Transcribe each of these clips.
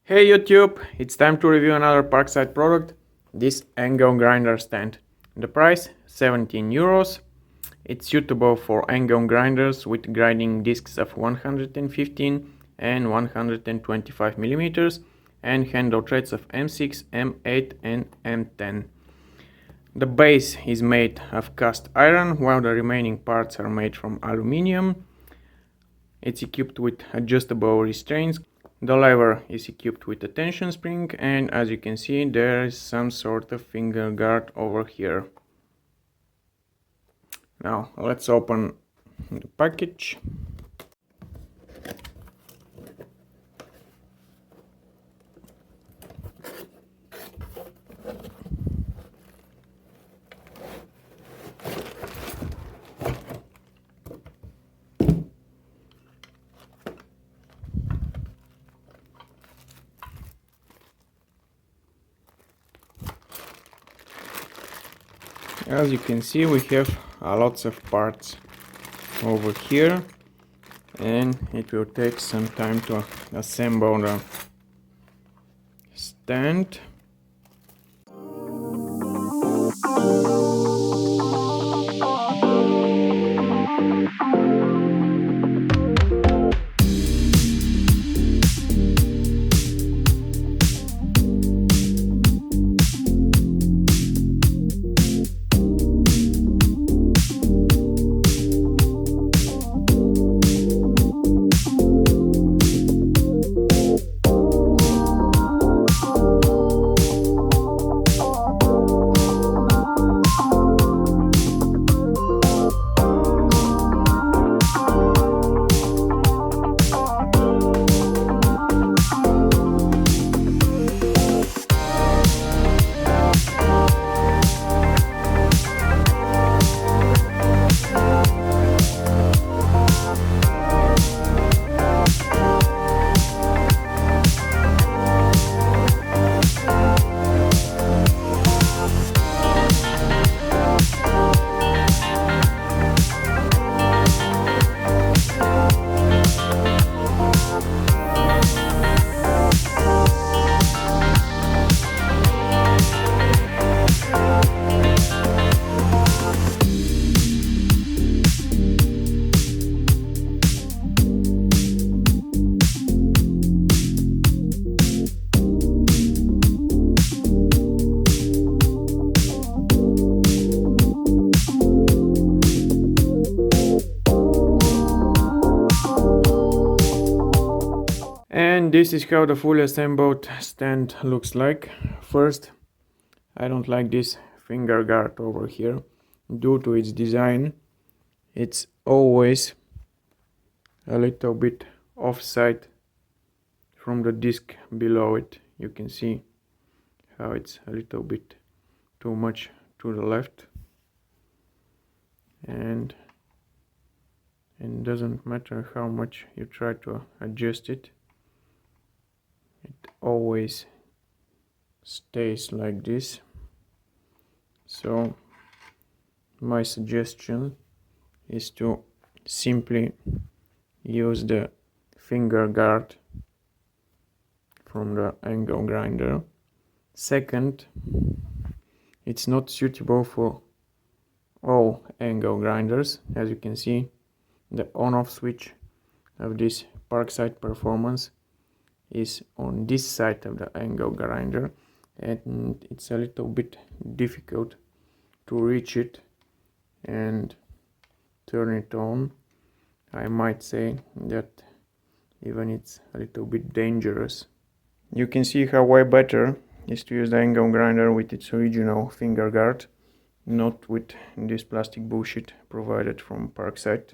Hey YouTube, it's time to review another Parkside product, this angle grinder stand. The price 17 euros. It's suitable for angle grinders with grinding discs of 115 and 125 millimeters and handle threads of M6, M8 and M10. The base is made of cast iron while the remaining parts are made from aluminium. It's equipped with adjustable restraints. The lever is equipped with a tension spring, and as you can see there is some sort of finger guard over here. Now let's open the package. As you can see, we have lots of parts over here, and it will take some time to assemble the stand. And this is how the fully assembled stand looks like. First, I don't like this finger guard over here. Due to its design, it's always a little bit offside from the disc below it. You can see how it's a little bit too much to the left, and it doesn't matter how much you try to adjust it, it always stays like this. So my suggestion is to simply use the finger guard from the angle grinder. Second, it's not suitable for all angle grinders. As you can see, the on-off switch of this Parkside Performance is on this side of the angle grinder, and it's a little bit difficult to reach it and turn it on. I might say that even it's a little bit dangerous. You can see how way better is to use the angle grinder with its original finger guard, not with this plastic bullshit provided from Parkside.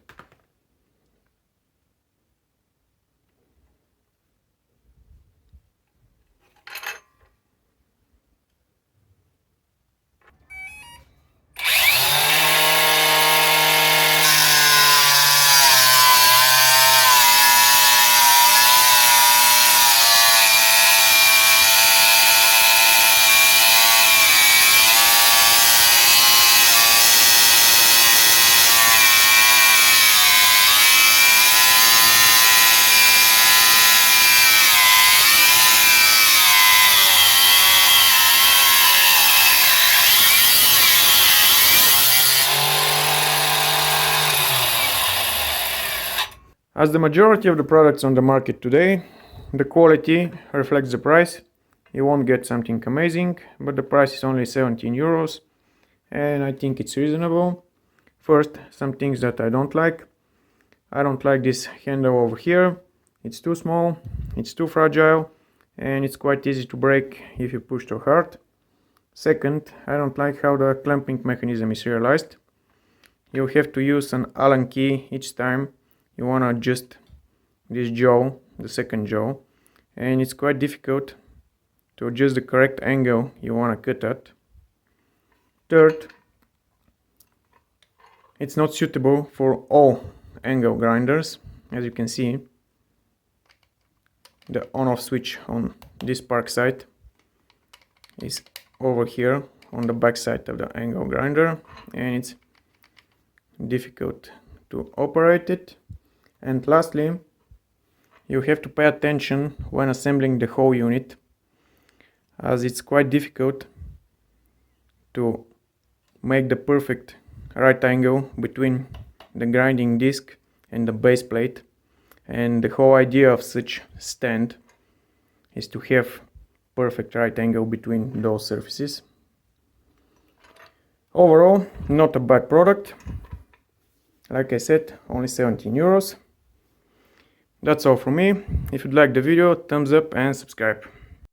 As the majority of the products on the market today, the quality reflects the price. You won't get something amazing, but the price is only 17 euros and I think it's reasonable. First, some things that I don't like. I don't like this handle over here. It's too small, it's too fragile, and it's quite easy to break if you push too hard. Second, I don't like how the clamping mechanism is realized. You have to use an Allen key each time you want to adjust this jaw, the second jaw, and it's quite difficult to adjust the correct angle you want to cut at. Third, it's not suitable for all angle grinders. As you can see, the on-off switch on this Parkside is over here on the back side of the angle grinder, and it's difficult to operate it. And lastly, you have to pay attention when assembling the whole unit, as it's quite difficult to make the perfect right angle between the grinding disc and the base plate. And the whole idea of such stand is to have perfect right angle between those surfaces. Overall, not a bad product. Like I said, only 17 euros. That's all from me. If you'd like the video, thumbs up and subscribe.